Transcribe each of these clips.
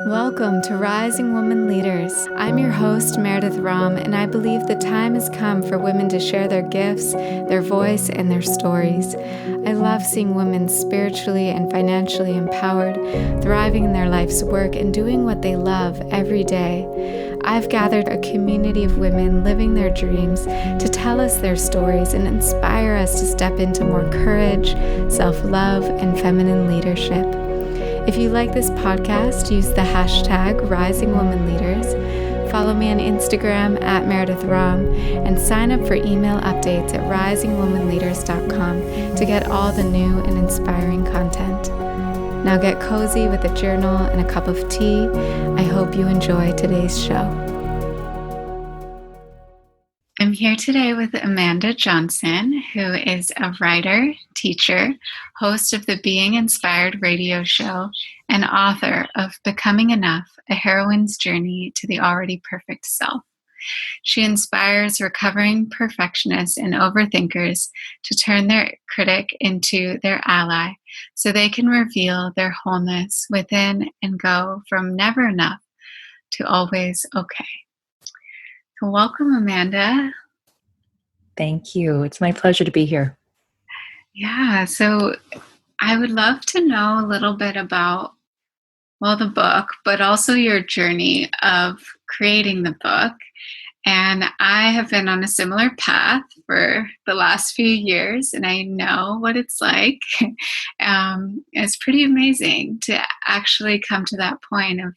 Welcome to Rising Woman Leaders. I'm your host, Meredith Ram, and I believe the time has come for women to share their gifts, their voice, and their stories. I love seeing women spiritually and financially empowered, thriving in their life's work, and doing what they love every day. I've gathered a community of women living their dreams to tell us their stories and inspire us to step into more courage, self-love, and feminine leadership. If you like this podcast, use the hashtag Rising Woman Leaders, follow me on Instagram at Meredith Ram, and sign up for email updates at risingwomanleaders.com to get all the new and inspiring content. Now get cozy with a journal and a cup of tea. I hope you enjoy today's show. I'm here today with Amanda Johnson, who is a writer, teacher, host of the Being Inspired radio show, and author of Becoming Enough, A Heroine's Journey to the Already Perfect Self. She inspires recovering perfectionists and overthinkers to turn their critic into their ally so they can reveal their wholeness within and go from never enough to always okay. So welcome, Amanda. Thank you. It's my pleasure to be here. Yeah, so I would love to know a little bit about, the book, but also your journey of creating the book. And I have been on a similar path for the last few years, and I know what it's like. It's pretty amazing to actually come to that point of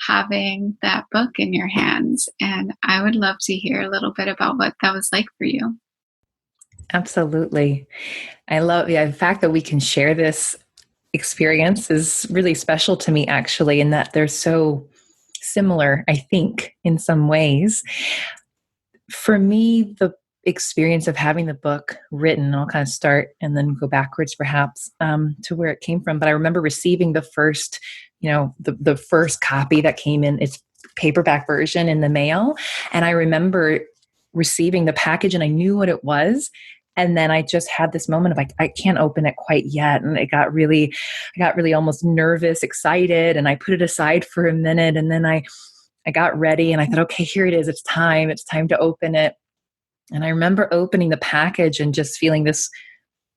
having that book in your hands. And I would love to hear a little bit about what that was like for you. Absolutely. I love the fact that we can share this experience is really special to me, actually, in that they're so similar, I think, in some ways. For me, the experience of having the book written, I'll kind of start and then go backwards perhaps to where it came from. But I remember receiving the first the first copy that came in, its paperback version, in the mail. And I remember receiving the package and I knew what it was. And then I just had this moment of like, I can't open it quite yet. And I got really almost nervous, excited. And I put it aside for a minute. And then I got ready and I thought, okay, here it is. It's time to open it. And I remember opening the package and just feeling this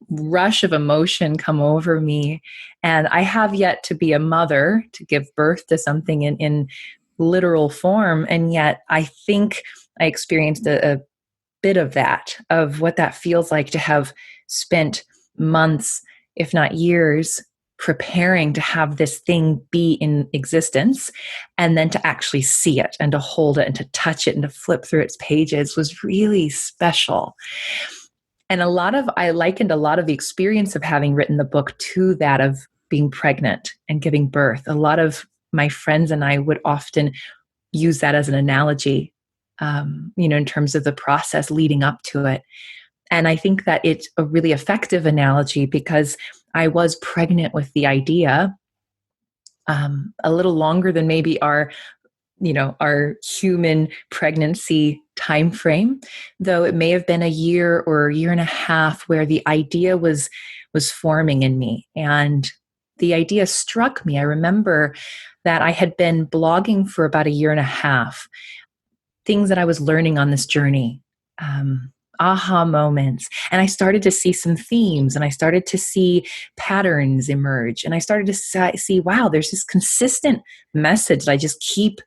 rush of emotion come over me. And I have yet to be a mother to give birth to something in literal form. And yet I think I experienced a bit of that, of what that feels like to have spent months, if not years, preparing to have this thing be in existence, and then to actually see it and to hold it and to touch it and to flip through its pages was really special. And I likened a lot of the experience of having written the book to that of being pregnant and giving birth. A lot of my friends and I would often use that as an analogy, in terms of the process leading up to it. And I think that it's a really effective analogy because I was pregnant with the idea a little longer than maybe our human pregnancy time frame, though it may have been a year or a year and a half where the idea was forming in me. And the idea struck me. I remember that I had been blogging for about a year and a half, things that I was learning on this journey, aha moments. And I started to see some themes and I started to see patterns emerge. And I started to see, wow, there's this consistent message that I just keep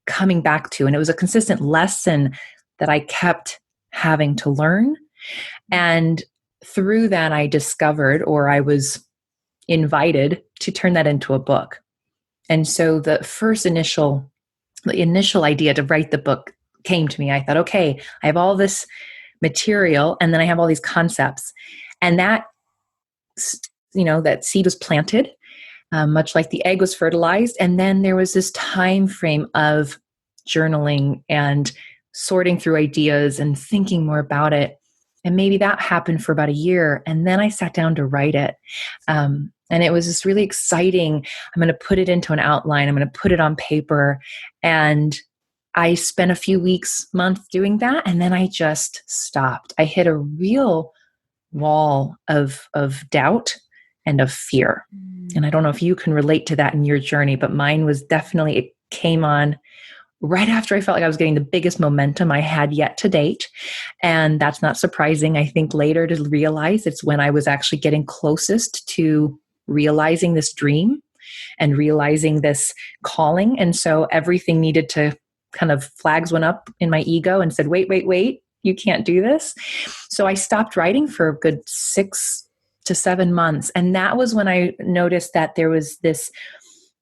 coming back to. And it was a consistent lesson that I kept having to learn. And through that, I discovered, or I was invited to turn that into a book. And so the initial idea to write the book came to me. I thought, okay, I have all this material and then I have all these concepts. And that seed was planted, much like the egg was fertilized. And then there was this time frame of journaling and sorting through ideas and thinking more about it. And maybe that happened for about a year. And then I sat down to write it. And it was just really exciting. I'm going to put it into an outline. I'm going to put it on paper. And I spent a few months doing that. And then I just stopped. I hit a real wall of doubt and of fear. And I don't know if you can relate to that in your journey, but mine was definitely, it came on right after I felt like I was getting the biggest momentum I had yet to date. And that's not surprising, I think, later to realize it's when I was actually getting closest to realizing this dream and realizing this calling. And so everything needed to kind of, flags went up in my ego and said, wait, you can't do this. So I stopped writing for a good 6 to 7 months. And that was when I noticed that there was this,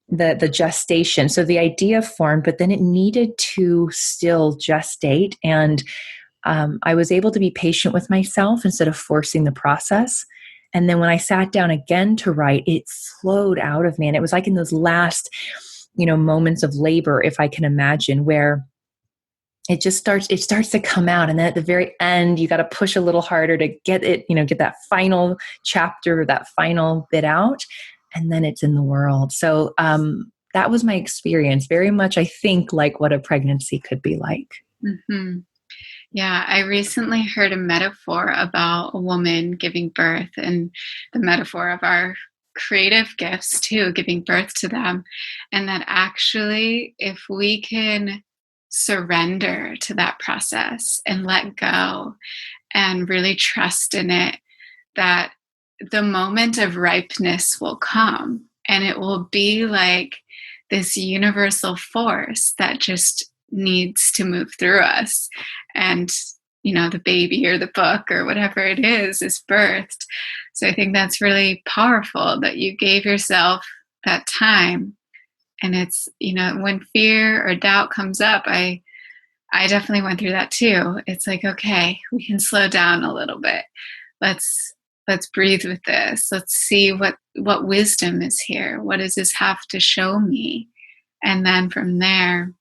the gestation. So the idea formed, but then it needed to still gestate. And I was able to be patient with myself instead of forcing the process. And then when I sat down again to write, it flowed out of me. And it was like in those last, moments of labor, if I can imagine, where it starts to come out. And then at the very end, you got to push a little harder to get it, get that final chapter, that final bit out. And then it's in the world. So that was my experience, very much, I think, like what a pregnancy could be like. Mm-hmm. Yeah, I recently heard a metaphor about a woman giving birth, and the metaphor of our creative gifts too, giving birth to them. And that actually, if we can surrender to that process and let go and really trust in it, that the moment of ripeness will come, and it will be like this universal force that just needs to move through us. And, the baby or the book or whatever it is birthed. So I think that's really powerful that you gave yourself that time. And it's, when fear or doubt comes up, I definitely went through that too. It's like, okay, we can slow down a little bit. Let's breathe with this. Let's see what wisdom is here. What does this have to show me? And then from there,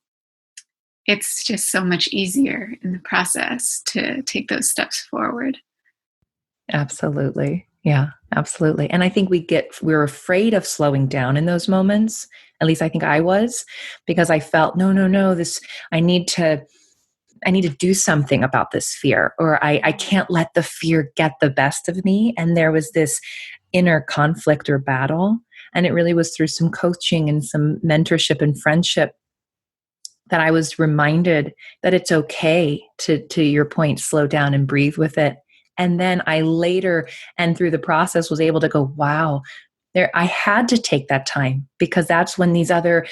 it's just so much easier in the process to take those steps forward. Absolutely. Yeah, absolutely. And I think we're afraid of slowing down in those moments. At least I think I was, because I felt, no, I need to do something about this fear, or I can't let the fear get the best of me. And there was this inner conflict or battle. And it really was through some coaching and some mentorship and friendship that I was reminded that it's okay to your point, slow down and breathe with it. And then I later, and through the process, was able to go, wow, I had to take that time, because that's when these other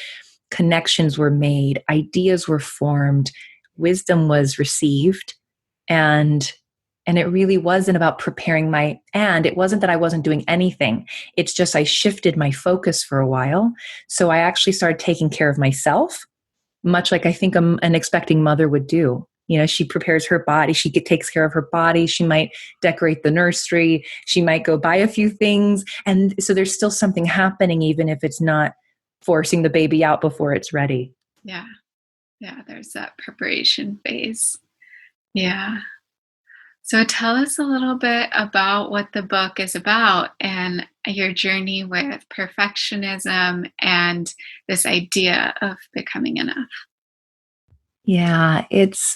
connections were made, ideas were formed, wisdom was received. And it really wasn't about preparing and it wasn't that I wasn't doing anything. It's just I shifted my focus for a while. So I actually started taking care of myself, much like I think an expecting mother would do. She prepares her body. She takes care of her body. She might decorate the nursery. She might go buy a few things. And so there's still something happening, even if it's not forcing the baby out before it's ready. Yeah. Yeah. There's that preparation phase. Yeah. So tell us a little bit about what the book is about and your journey with perfectionism and this idea of becoming enough. Yeah, it's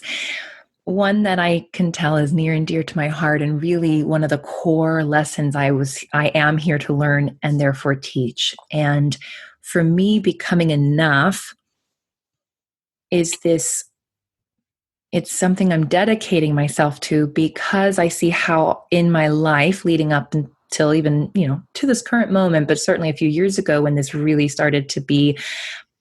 one that I can tell is near and dear to my heart, and really one of the core lessons I am here to learn and therefore teach. And for me, becoming enough is it's something I'm dedicating myself to, because I see how in my life leading up until even, to this current moment, but certainly a few years ago when this really started to be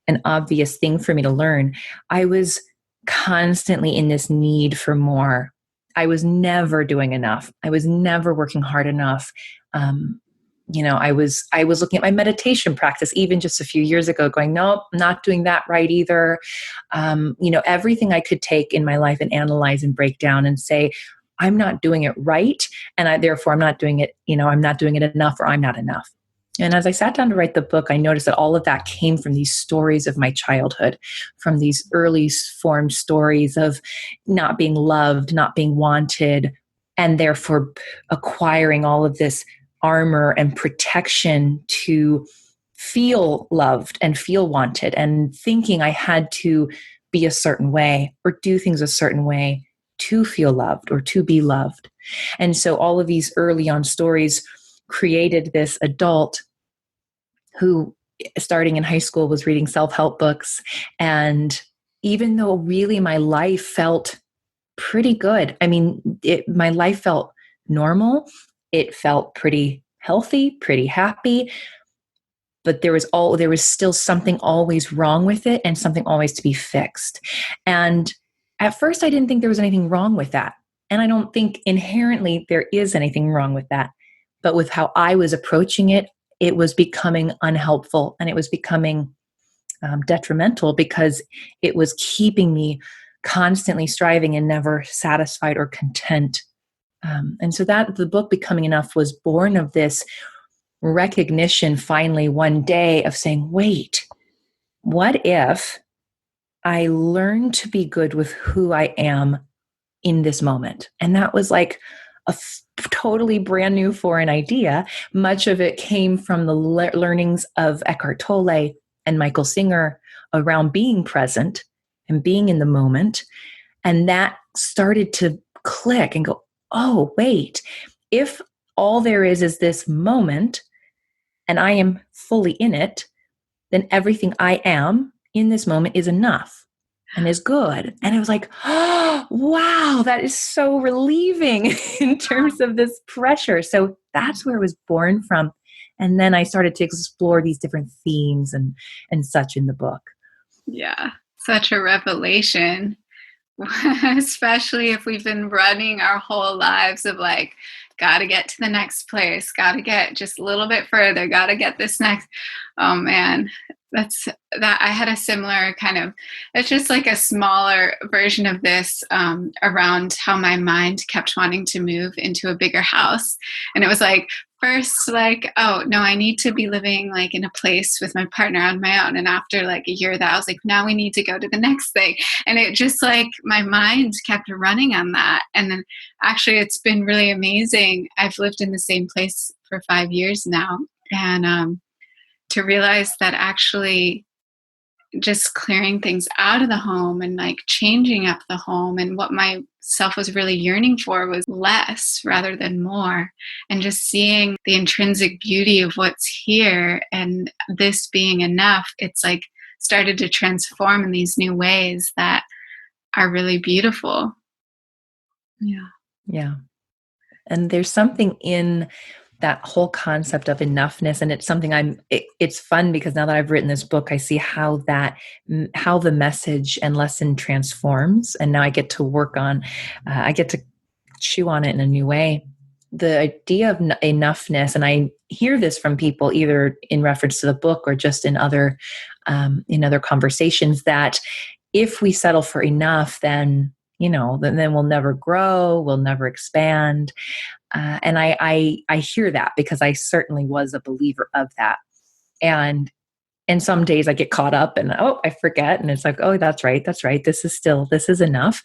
an obvious thing for me to learn, I was constantly in this need for more. I was never doing enough. I was never working hard enough. I was looking at my meditation practice even just a few years ago, going, nope, I'm not doing that right either. Everything I could take in my life and analyze and break down and say, I'm not doing it right, and therefore I'm not doing it. I'm not doing it enough, or I'm not enough. And as I sat down to write the book, I noticed that all of that came from these stories of my childhood, from these early formed stories of not being loved, not being wanted, and therefore acquiring all of this armor and protection to feel loved and feel wanted, and thinking I had to be a certain way or do things a certain way to feel loved or to be loved. And so all of these early on stories created this adult who, starting in high school, was reading self-help books. And even though really my life felt pretty good, I mean, my life felt normal. It felt pretty healthy, pretty happy, but there was still something always wrong with it and something always to be fixed. And at first I didn't think there was anything wrong with that. And I don't think inherently there is anything wrong with that. But with how I was approaching it, it was becoming unhelpful and it was becoming detrimental because it was keeping me constantly striving and never satisfied or content. And so that the book Becoming Enough was born of this recognition finally one day of saying, wait, what if I learn to be good with who I am in this moment? And that was like totally brand new foreign idea. Much of it came from the learnings of Eckhart Tolle and Michael Singer around being present and being in the moment. And that started to click and go, oh, wait, if all there is this moment and I am fully in it, then everything I am in this moment is enough and is good. And it was like, oh, wow, that is so relieving in terms of this pressure. So that's where it was born from. And then I started to explore these different themes and such in the book. Yeah, such a revelation. Especially if we've been running our whole lives of like, got to get to the next place, got to get just a little bit further, got to get this next. Oh man, that's that. I had a similar kind of, it's just like a smaller version of this around how my mind kept wanting to move into a bigger house. And it was like, first, like, oh no, I need to be living like in a place with my partner on my own. And after like a year of that, I was like, now we need to go to the next thing. And it just like, my mind kept running on that. And then actually it's been really amazing. I've lived in the same place for 5 years now. And to realize that actually just clearing things out of the home and like changing up the home, and what myself was really yearning for was less rather than more, and just seeing the intrinsic beauty of what's here and this being enough. It's like started to transform in these new ways that are really beautiful. Yeah. And there's something in that whole concept of enoughness. And it's something it's fun because now that I've written this book, I see how the message and lesson transforms. And now I get to work on, I get to chew on it in a new way. The idea of enoughness, and I hear this from people either in reference to the book or just in other conversations, that if we settle for enough, then we'll never grow, we'll never expand. And I hear that because I certainly was a believer of that. And some days I get caught up and, I forget. And it's like, oh, that's right. This is enough.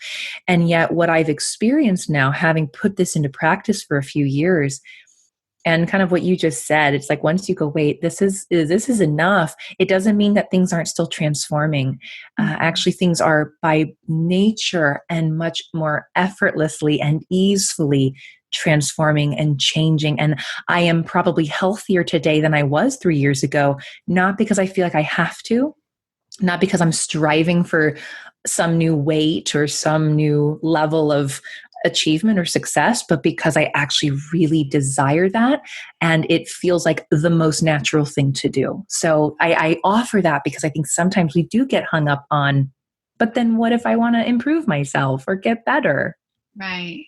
And yet what I've experienced now, having put this into practice for a few years, and kind of what you just said, it's like, once you go, wait, this is enough. It doesn't mean that things aren't still transforming. Actually, things are by nature and much more effortlessly and easily transforming and changing. And I am probably healthier today than I was 3 years ago, not because I feel like I have to, not because I'm striving for some new weight or some new level of achievement or success, but because I actually really desire that. And it feels like the most natural thing to do. So I offer that because I think sometimes we do get hung up on, but then what if I want to improve myself or get better? Right.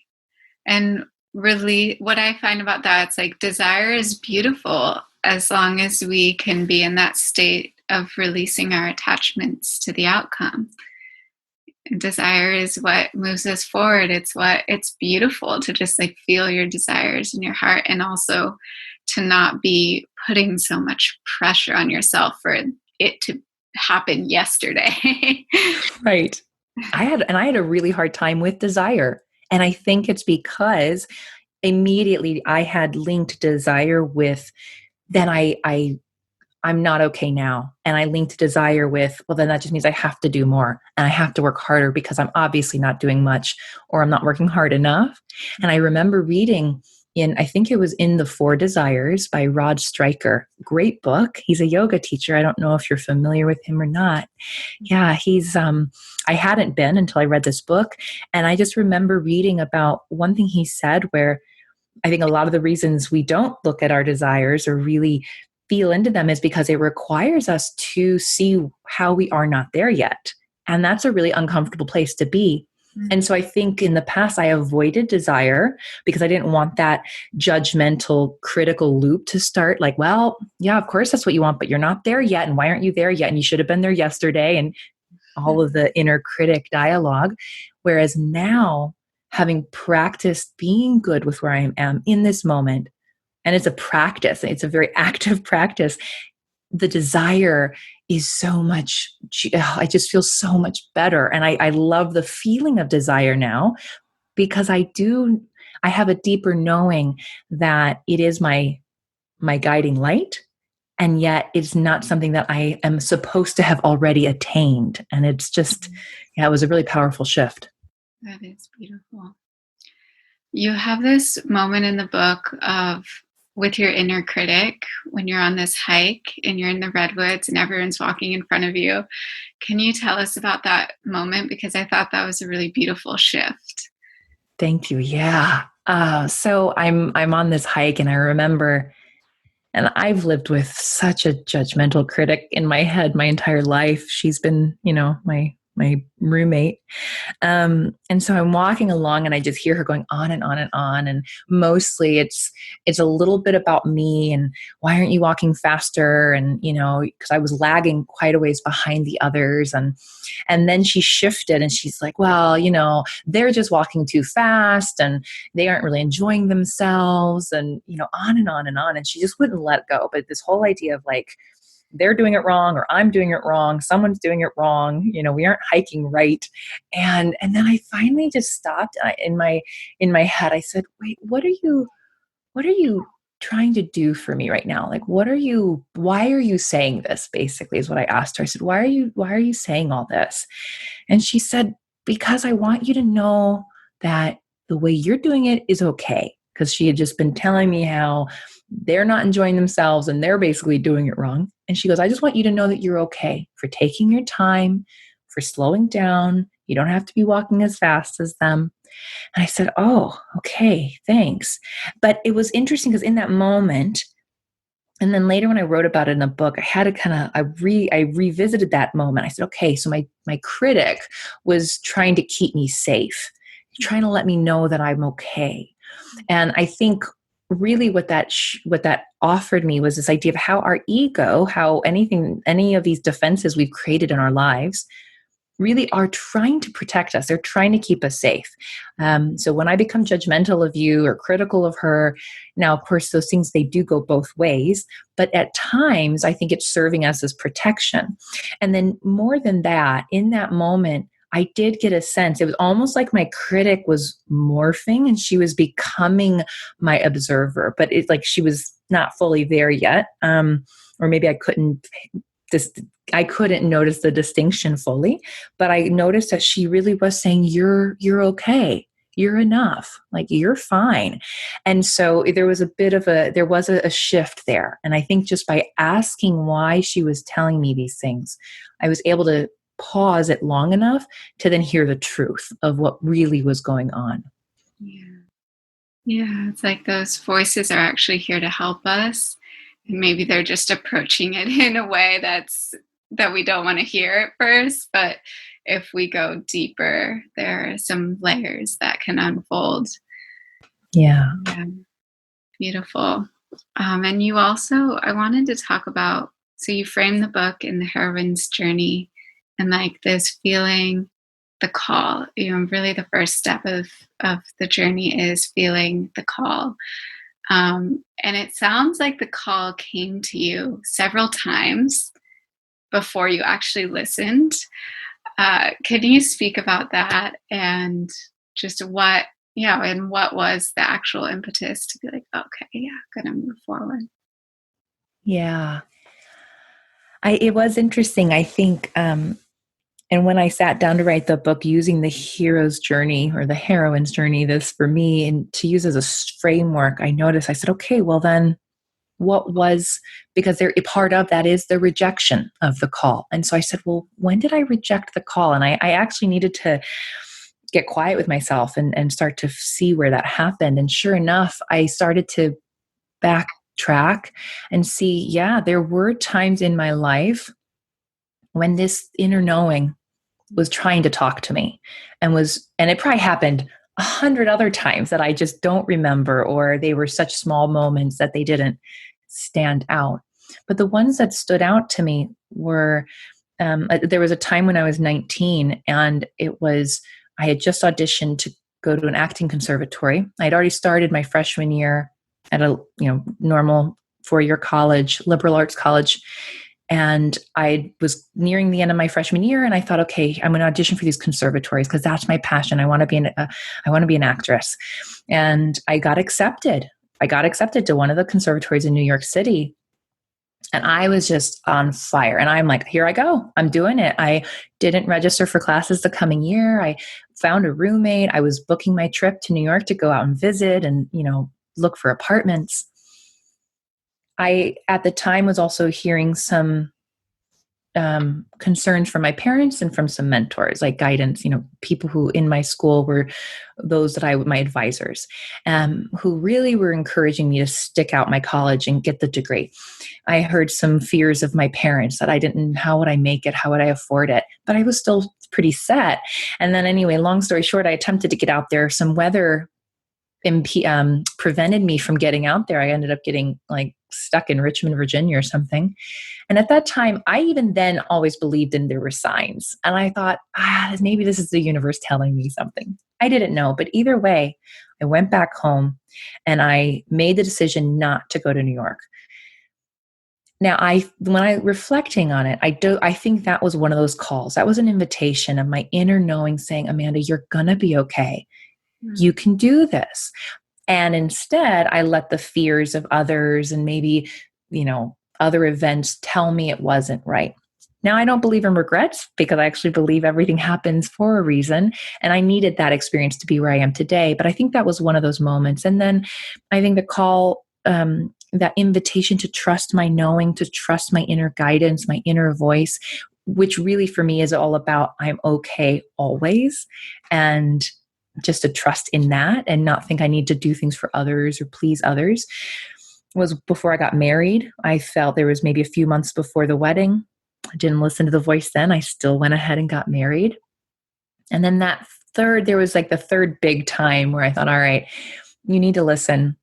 And really what I find about that, it's like desire is beautiful as long as we can be in that state of releasing our attachments to the outcome. Desire is what moves us forward. It's beautiful to just like feel your desires in your heart, and also to not be putting so much pressure on yourself for it to happen yesterday. Right. I had a really hard time with desire. And I think it's because immediately I had linked desire with, then I'm not okay now. And I linked desire with, well, then that just means I have to do more and I have to work harder because I'm obviously not doing much, or I'm not working hard enough. And I remember reading I think it was in The Four Desires by Rod Stryker. Great book. He's a yoga teacher. I don't know if you're familiar with him or not. Yeah, I hadn't been until I read this book. And I just remember reading about one thing he said where I think a lot of the reasons we don't look at our desires or really feel into them is because it requires us to see how we are not there yet. And that's a really uncomfortable place to be. And so I think in the past, I avoided desire because I didn't want that judgmental, critical loop to start. Like, well, yeah, of course that's what you want, but you're not there yet. And why aren't you there yet? And you should have been there yesterday. And all of the inner critic dialogue. Whereas now, having practiced being good with where I am in this moment, and it's a practice, it's a very active practice, the desire is so much, I just feel so much better. And I love the feeling of desire now because I have a deeper knowing that it is my guiding light. And yet it's not something that I am supposed to have already attained. And it's just, yeah, it was a really powerful shift. That is beautiful. You have this moment in the book of with your inner critic when you're on this hike and you're in the redwoods and everyone's walking in front of you. Can you tell us about that moment? Because I thought that was a really beautiful shift. Thank you. Yeah. So I'm on this hike and I remember, and I've lived with such a judgmental critic in my head my entire life. She's been, my roommate. And so I'm walking along and I just hear her going on and on and on. And mostly it's a little bit about me and why aren't you walking faster? And, because I was lagging quite a ways behind the others. And then she shifted and she's like, well, they're just walking too fast and they aren't really enjoying themselves and, on and on and on. And she just wouldn't let go. But this whole idea of like, they're doing it wrong or I'm doing it wrong. Someone's doing it wrong. We aren't hiking right. And then I finally just stopped in my head. I said, wait, what are you trying to do for me right now? Like, why are you saying this? Basically is what I asked her. I said, why are you saying all this? And she said, because I want you to know that the way you're doing it is okay. Because she had just been telling me how they're not enjoying themselves and they're basically doing it wrong. And she goes, I just want you to know that you're okay for taking your time, for slowing down. You don't have to be walking as fast as them. And I said, oh, okay, thanks. But it was interesting because in that moment, and then later when I wrote about it in a book, I had to I revisited that moment. I said, okay, so my critic was trying to keep me safe, trying to let me know that I'm okay. And I think really what that offered me was this idea of how our ego, how any of these defenses we've created in our lives really are trying to protect us. They're trying to keep us safe. So when I become judgmental of you or critical of her, now, of course, those things, they do go both ways. But at times, I think it's serving us as protection. And then more than that, in that moment, I did get a sense, it was almost like my critic was morphing and she was becoming my observer, but it's like she was not fully there yet. Or maybe I couldn't notice the distinction fully, but I noticed that she really was saying, you're okay. You're enough. Like, you're fine. And so there was a shift there. And I think just by asking why she was telling me these things, I was able to pause it long enough to then hear the truth of what really was going on. Yeah, it's like those voices are actually here to help us. And maybe they're just approaching it in a way that we don't want to hear at first. But if we go deeper, there are some layers that can unfold. Yeah. Beautiful. And you also, I wanted to talk about, so you frame the book in the heroine's journey and like this feeling, the call, really the first step of the journey is feeling the call. And it sounds like the call came to you several times before you actually listened. Can you speak about that and just what was the actual impetus to be like, okay, yeah, gonna move forward? Yeah. It was interesting. I think, And when I sat down to write the book using the hero's journey or the heroine's journey, this for me, and to use as a framework, I noticed, I said, okay, well then what was, because there, a part of that is the rejection of the call. And so I said, well, when did I reject the call? And I actually needed to get quiet with myself and start to see where that happened. And sure enough, I started to backtrack and see, yeah, there were times in my life when this inner knowing was trying to talk to me and it probably happened 100 other times that I just don't remember, or they were such small moments that they didn't stand out. But the ones that stood out to me were, there was a time when I was 19 and I had just auditioned to go to an acting conservatory. I'd already started my freshman year at a normal 4-year college, liberal arts college. And I was nearing the end of my freshman year, and I thought, okay, I'm going to audition for these conservatories because that's my passion. I want to be an actress. And I got accepted. I got accepted to one of the conservatories in New York City. And I was just on fire. And I'm like, here I go. I'm doing it. I didn't register for classes the coming year. I found a roommate. I was booking my trip to New York to go out and visit and, look for apartments. I, at the time, was also hearing some concerns from my parents and from some mentors, like guidance, people who in my school were those that my advisors, who really were encouraging me to stick out my college and get the degree. I heard some fears of my parents that how would I make it? How would I afford it? But I was still pretty set. And then anyway, long story short, I attempted to get out there. Some weather prevented me from getting out there. I ended up getting stuck in Richmond, Virginia or something. And at that time, I even then always believed there were signs. And I thought, maybe this is the universe telling me something. I didn't know. But either way, I went back home and I made the decision not to go to New York. Now, when I reflecting on it, I think that was one of those calls. That was an invitation of my inner knowing saying, Amanda, you're going to be okay. You can do this. And instead, I let the fears of others and maybe, other events tell me it wasn't right. Now, I don't believe in regrets because I actually believe everything happens for a reason. And I needed that experience to be where I am today. But I think that was one of those moments. And then I think the call, that invitation to trust my knowing, to trust my inner guidance, my inner voice, which really for me is all about I'm okay always. And just to trust in that and not think I need to do things for others or please others, was before I got married. I felt there was maybe a few months before the wedding. I didn't listen to the voice then. I still went ahead and got married. And then there was the third big time where I thought, all right, you need to listen,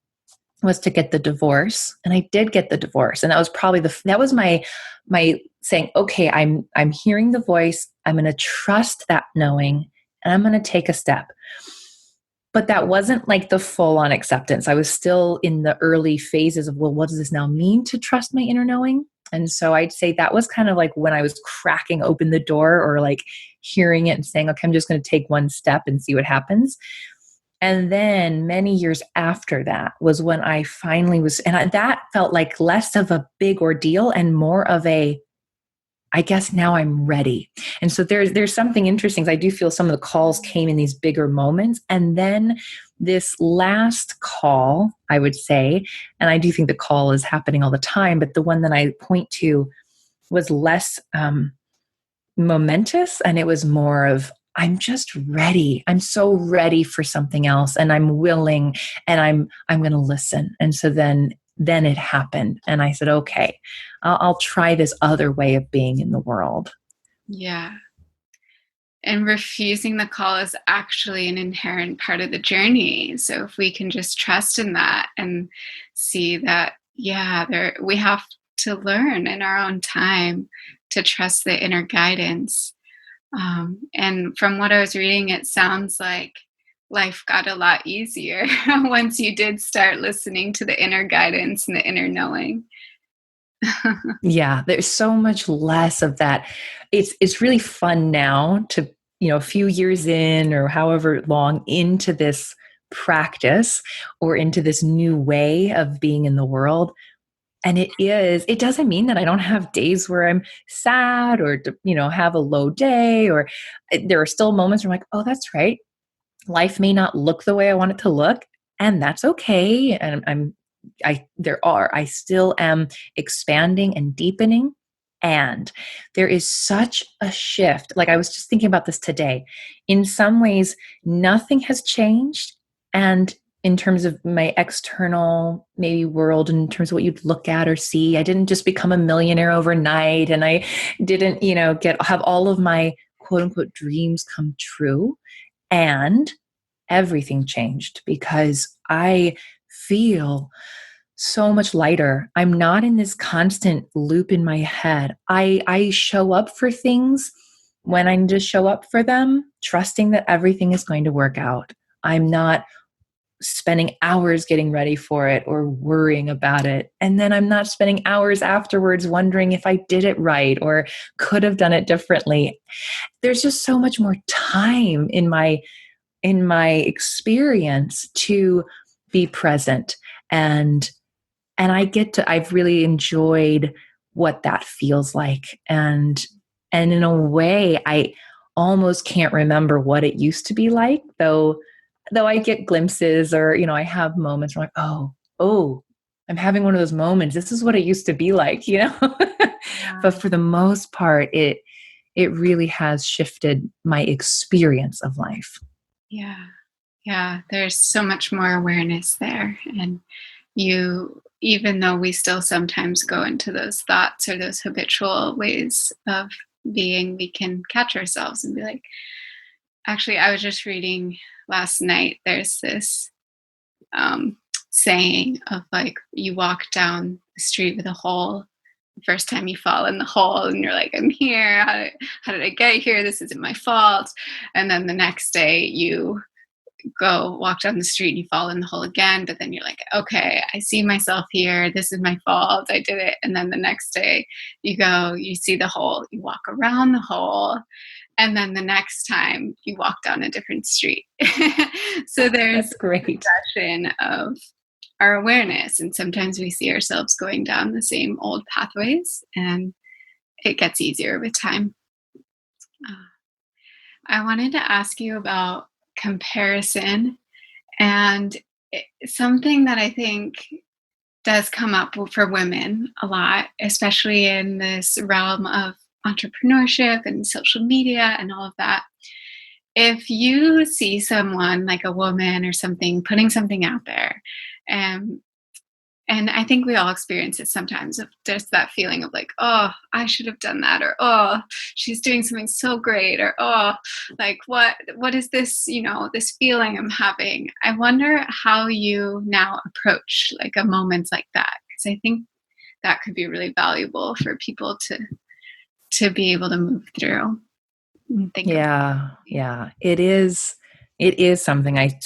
was to get the divorce. And I did get the divorce. And that was probably that was my saying, okay, I'm hearing the voice. I'm going to trust that knowing and I'm going to take a step. But that wasn't the full on acceptance. I was still in the early phases of, well, what does this now mean to trust my inner knowing? And so I'd say that was kind of when I was cracking open the door or hearing it and saying, okay, I'm just going to take one step and see what happens. And then many years after that was when I finally that felt like less of a big ordeal and more of I guess now I'm ready. And so there's something interesting. I do feel some of the calls came in these bigger moments. And then this last call, I would say, and I do think the call is happening all the time, but the one that I point to was less momentous. And it was more of, I'm just ready. I'm so ready for something else. And I'm willing and I'm going to listen. And so then it happened. And I said, okay, I'll try this other way of being in the world. Yeah. And refusing the call is actually an inherent part of the journey. So if we can just trust in that and see that, we have to learn in our own time to trust the inner guidance. And from what I was reading, it sounds like life got a lot easier once you did start listening to the inner guidance and the inner knowing. Yeah, there's so much less of that. It's really fun now to, a few years in or however long into this practice or into this new way of being in the world. And it doesn't mean that I don't have days where I'm sad or, have a low day, or there are still moments where I'm like, oh, that's right. Life may not look the way I want it to look, and that's okay. And I still am expanding and deepening. And there is such a shift. Like, I was just thinking about this today. In some ways, nothing has changed. And in terms of my external maybe world, in terms of what you'd look at or see, I didn't just become a millionaire overnight, and I didn't, have all of my quote unquote dreams come true. And everything changed because I feel so much lighter. I'm not in this constant loop in my head. I show up for things when I need to show up for them, trusting that everything is going to work out. I'm not spending hours getting ready for it or worrying about it. And then I'm not spending hours afterwards wondering if I did it right or could have done it differently. There's just so much more time in my experience to be present, and I've really enjoyed what that feels like. And in a way, I almost can't remember what it used to be like, though I get glimpses, or, I have moments where I'm like, oh, I'm having one of those moments. This is what it used to be like. But for the most part, it really has shifted my experience of life. Yeah. Yeah. There's so much more awareness there. And even though we still sometimes go into those thoughts or those habitual ways of being, we can catch ourselves and be like, actually, I was just reading last night, there's this saying of like, you walk down the street with a hole. The first time you fall in the hole and you're like, I'm here. How did I get here? This isn't my fault. And then the next day you go walk down the street and you fall in the hole again, but then you're like, okay, I see myself here, this is my fault, I did it. And then the next day you go, you see the hole, you walk around the hole, and then the next time you walk down a different street. So there's That's great. a progression of our awareness, and sometimes we see ourselves going down the same old pathways, and it gets easier with time. I wanted to ask you about comparison, and something that I think does come up for women a lot, especially in this realm of entrepreneurship and social media and all of that. If you see someone like a woman or something putting something out there, and and I think we all experience it sometimes, of just that feeling of like, oh, I should have done that, or oh, she's doing something so great, or oh, like what is this, this feeling I'm having. I wonder how you now approach like a moment like that, because I think that could be really valuable for people to be able to move through and think about. Yeah. It is something I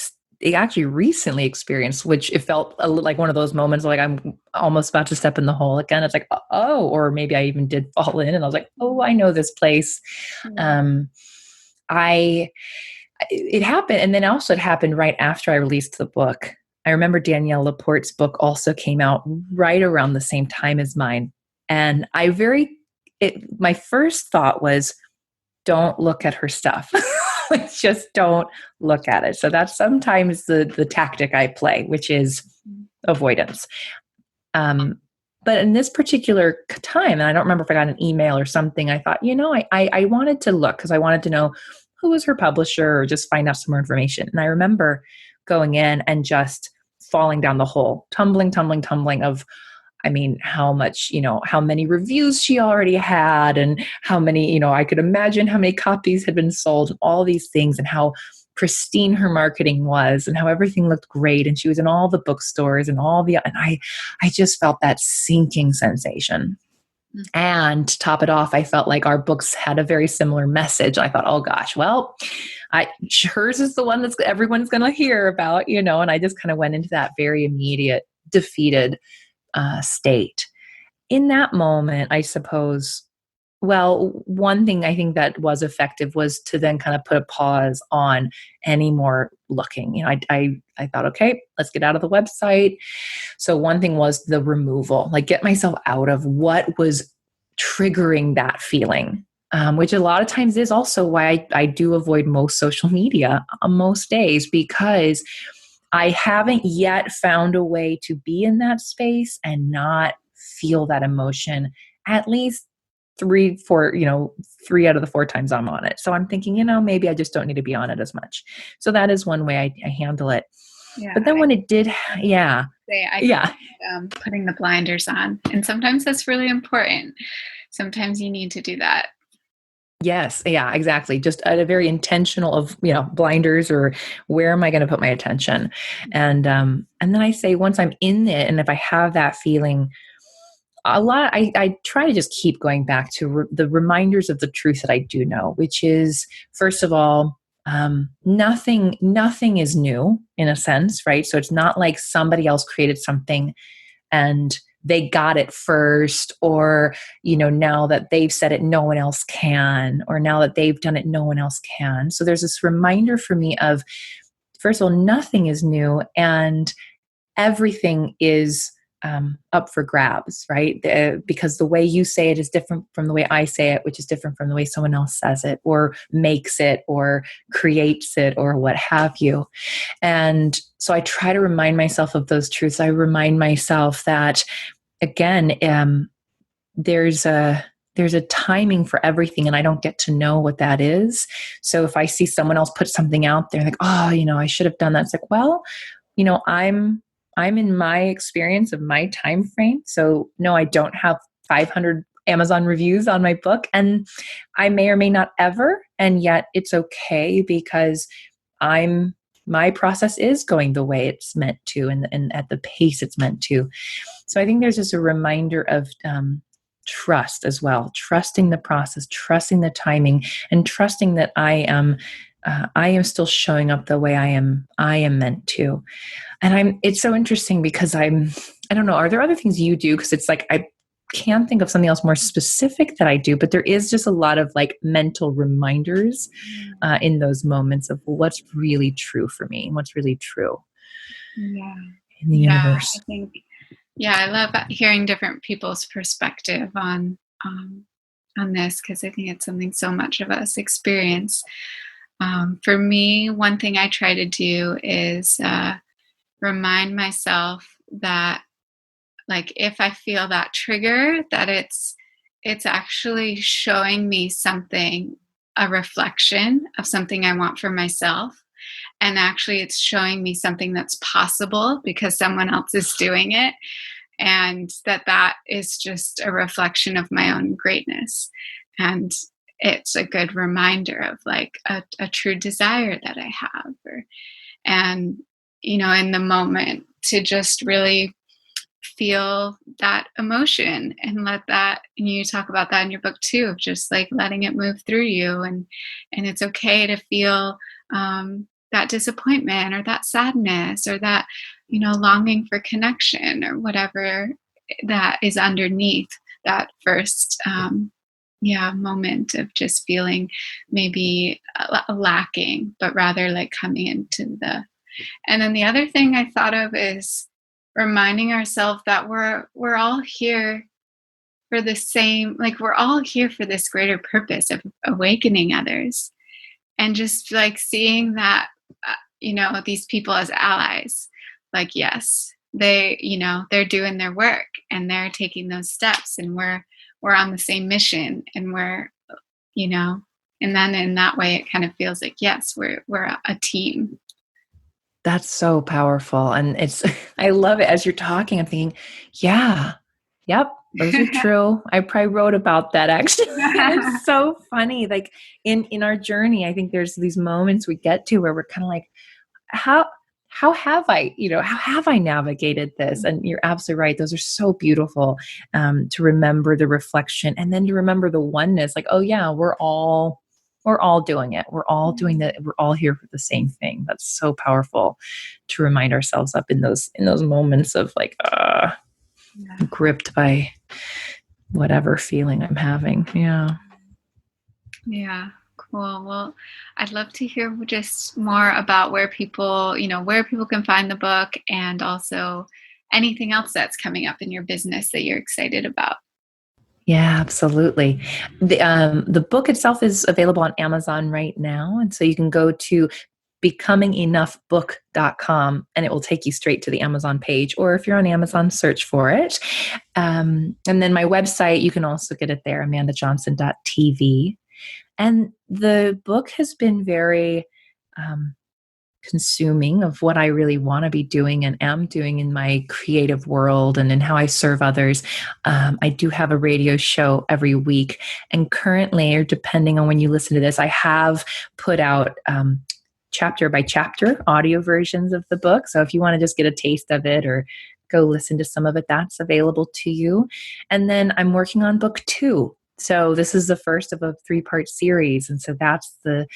actually recently experienced, which it felt like one of those moments like I'm almost about to step in the hole again. It's like, oh, or maybe I even did fall in, and I was like, oh, I know this place. I It happened, and then also it happened right after I released the book. I remember Danielle Laporte's book also came out right around the same time as mine, and my first thought was, don't look at her stuff. Like, just don't look at it. So that's sometimes the tactic I play, which is avoidance. But in this particular time, and I don't remember if I got an email or something, I thought, I wanted to look because I wanted to know who was her publisher or just find out some more information. And I remember going in and just falling down the hole, tumbling of, how much, how many reviews she already had, and how many, I could imagine how many copies had been sold, and all these things, and how pristine her marketing was, and how everything looked great. And she was in all the bookstores and I just felt that sinking sensation. And to top it off, I felt like our books had a very similar message. I thought, oh gosh, well, hers is the one that's everyone's going to hear about, and I just kind of went into that very immediate, defeated state. In that moment, I suppose Well, one thing I think that was effective was to then kind of put a pause on any more looking. I thought, okay, let's get out of the website. So one thing was the removal, like get myself out of what was triggering that feeling, which a lot of times is also why I do avoid most social media most days, because I haven't yet found a way to be in that space and not feel that emotion at least three, four, 3 out of the 4 times I'm on it. So I'm thinking, maybe I just don't need to be on it as much. So that is one way I handle it. Yeah. But then when it did, yeah. Yeah. Putting the blinders on. And sometimes that's really important. Sometimes you need to do that. Yes. Yeah, exactly. Just at a very intentional of, blinders, or where am I going to put my attention? And then I say, once I'm in it, and if I have that feeling, I try to just keep going back to the reminders of the truth that I do know, which is, first of all, nothing is new in a sense, right? So it's not like somebody else created something and they got it first, or now that they've said it, no one else can, or now that they've done it, no one else can. So there's this reminder for me of, first of all, nothing is new, and everything is up for grabs, right? Because the way you say it is different from the way I say it, which is different from the way someone else says it, or makes it, or creates it, or what have you. And so I try to remind myself of those truths. I remind myself that, again, there's a timing for everything, and I don't get to know what that is. So if I see someone else put something out there, like, oh, I should have done that. It's like, well, I'm in my experience of my time frame. So no, I don't have 500 Amazon reviews on my book, and I may or may not ever. And yet it's okay, because my process is going the way it's meant to, and at the pace it's meant to. So I think there's just a reminder of trust as well, trusting the process, trusting the timing, and trusting that I am still showing up the way I am meant to. And it's so interesting because I don't know, are there other things you do? Because it's like, I can't think of something else more specific that I do, but there is just a lot of like mental reminders in those moments of what's really true for me and what's really true in the universe. I think, I love hearing different people's perspective on this, because I think it's something so much of us experience. For me, one thing I try to do is remind myself that, like, if I feel that trigger, that it's actually showing me something, a reflection of something I want for myself. And actually it's showing me something that's possible because someone else is doing it. And that is just a reflection of my own greatness. And it's a good reminder of like a true desire that I have, and in the moment, to just really feel that emotion and let that, and you talk about that in your book too, of just like letting it move through you, and it's okay to feel that disappointment or that sadness or that longing for connection or whatever that is underneath that first moment of just feeling maybe lacking, but rather like coming into the. And then the other thing I thought of is reminding ourselves that we're all here for the same, like we're all here for this greater purpose of awakening others, and just like seeing that these people as allies. Like, yes, they're doing their work and they're taking those steps, and we're on the same mission, and we're and then in that way it kind of feels like, yes, we're a team. That's so powerful. And I love it. As you're talking, I'm thinking, yeah, yep, those are true. I probably wrote about that actually. It's so funny. Like in our journey, I think there's these moments we get to where we're kind of like, how have how have I navigated this? And you're absolutely right. Those are so beautiful, to remember the reflection, and then to remember the oneness. Like, oh yeah, we're all doing it. We're all doing that. We're all here for the same thing. That's so powerful to remind ourselves up in those moments of like, gripped by whatever feeling I'm having. Yeah. Yeah, cool. Well, I'd love to hear just more about where people can find the book, and also anything else that's coming up in your business that you're excited about. Yeah, absolutely. The book itself is available on Amazon right now. And so you can go to becomingenoughbook.com and it will take you straight to the Amazon page. Or if you're on Amazon, search for it. And then my website, you can also get it there, amandajohnson.tv. And the book has been very consuming of what I really want to be doing and am doing in my creative world and in how I serve others. I do have a radio show every week. And currently, or depending on when you listen to this, I have put out chapter by chapter audio versions of the book. So if you want to just get a taste of it or go listen to some of it, that's available to you. And then I'm working on book 2. So this is the first of a 3-part series. And so that's the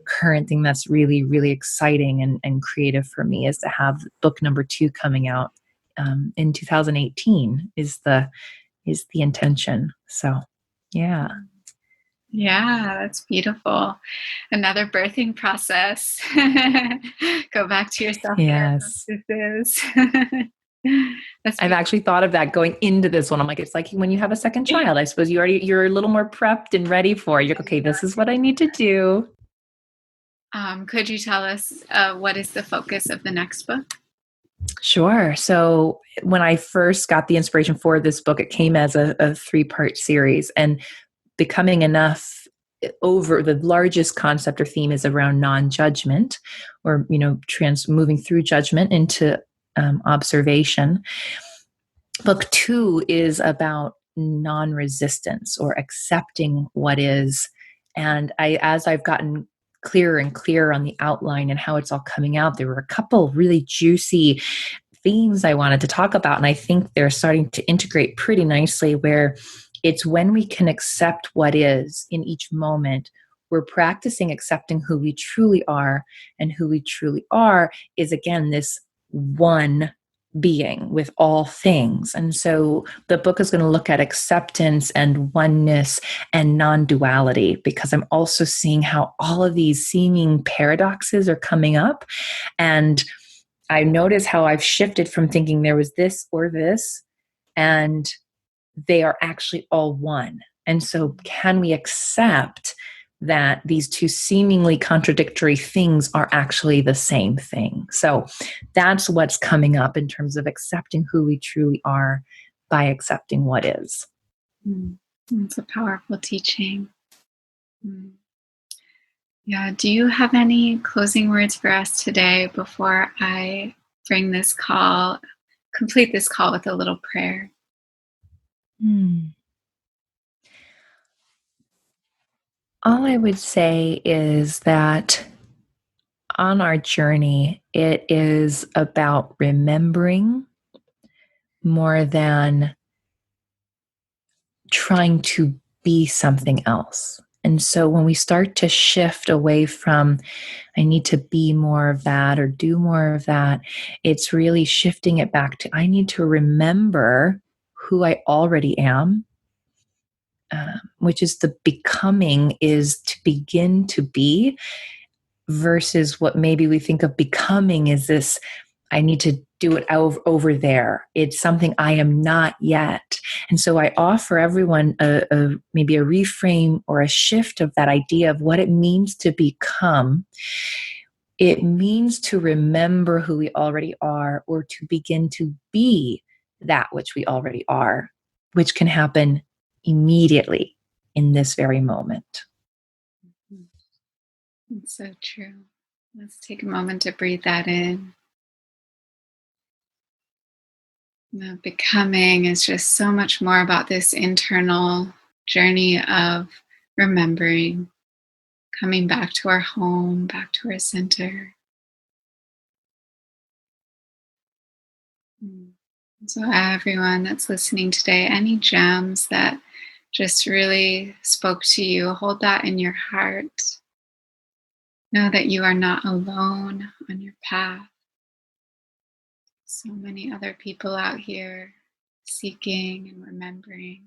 current thing that's really, really exciting and creative for me, is to have book number 2 coming out in 2018 is the intention. So yeah. Yeah, that's beautiful. Another birthing process. Go back to your self-care Yes. practices. That's I've actually thought of that going into this one. I'm like, it's like when you have a second child, I suppose you're a little more prepped and ready for it. You're like, okay, this is what I need to do. Could you tell us what is the focus of the next book? Sure. So when I first got the inspiration for this book, it came as a 3-part series, and becoming enough, over the largest concept or theme is around non-judgment, or moving through judgment into observation. Book 2 is about non-resistance, or accepting what is. And as I've gotten clearer and clearer on the outline and how it's all coming out, there were a couple really juicy themes I wanted to talk about. And I think they're starting to integrate pretty nicely, where it's when we can accept what is in each moment, we're practicing accepting who we truly are. And who we truly are is, again, this one being with all things. And so the book is going to look at acceptance and oneness and non-duality, because I'm also seeing how all of these seeming paradoxes are coming up. And I notice how I've shifted from thinking there was this or this, and they are actually all one. And so can we accept that these two seemingly contradictory things are actually the same thing? So that's what's coming up in terms of accepting who we truly are by accepting what is. It's a powerful teaching. Yeah. Do you have any closing words for us today before I complete this call with a little prayer? All I would say is that on our journey, it is about remembering more than trying to be something else. And so when we start to shift away from, I need to be more of that or do more of that, it's really shifting it back to, I need to remember who I already am, which is the becoming, is to begin to be, versus what maybe we think of becoming is this, I need to do it over there. It's something I am not yet. And so I offer everyone maybe a reframe or a shift of that idea of what it means to become. It means to remember who we already are, or to begin to be that which we already are, which can happen immediately in this very moment. It's so true. Let's take a moment to breathe that in. The becoming is just so much more about this internal journey of remembering, coming back to our home, back to our center. So everyone that's listening today, any gems that just really spoke to you, hold that in your heart. Know that you are not alone on your path. So many other people out here seeking and remembering.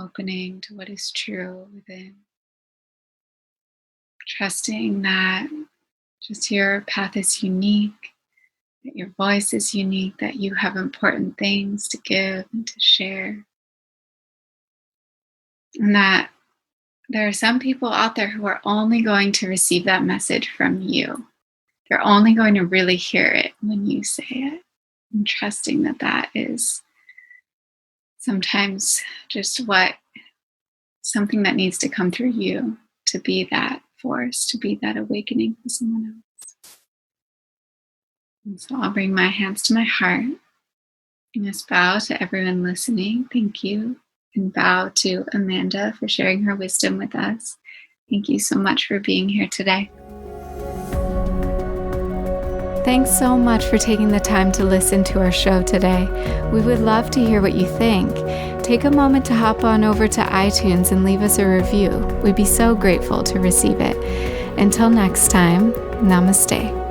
opening to what is true within, trusting that just your path is unique, that your voice is unique, that you have important things to give and to share, and that there are some people out there who are only going to receive that message from you. They're only going to really hear it when you say it. And trusting that that is sometimes just something that needs to come through you to be that force, to be that awakening for someone else. And so I'll bring my hands to my heart and just bow to everyone listening. Thank you. And bow to Amanda for sharing her wisdom with us. Thank you so much for being here today. Thanks so much for taking the time to listen to our show today. We would love to hear what you think. Take a moment to hop on over to iTunes and leave us a review. We'd be so grateful to receive it. Until next time, namaste.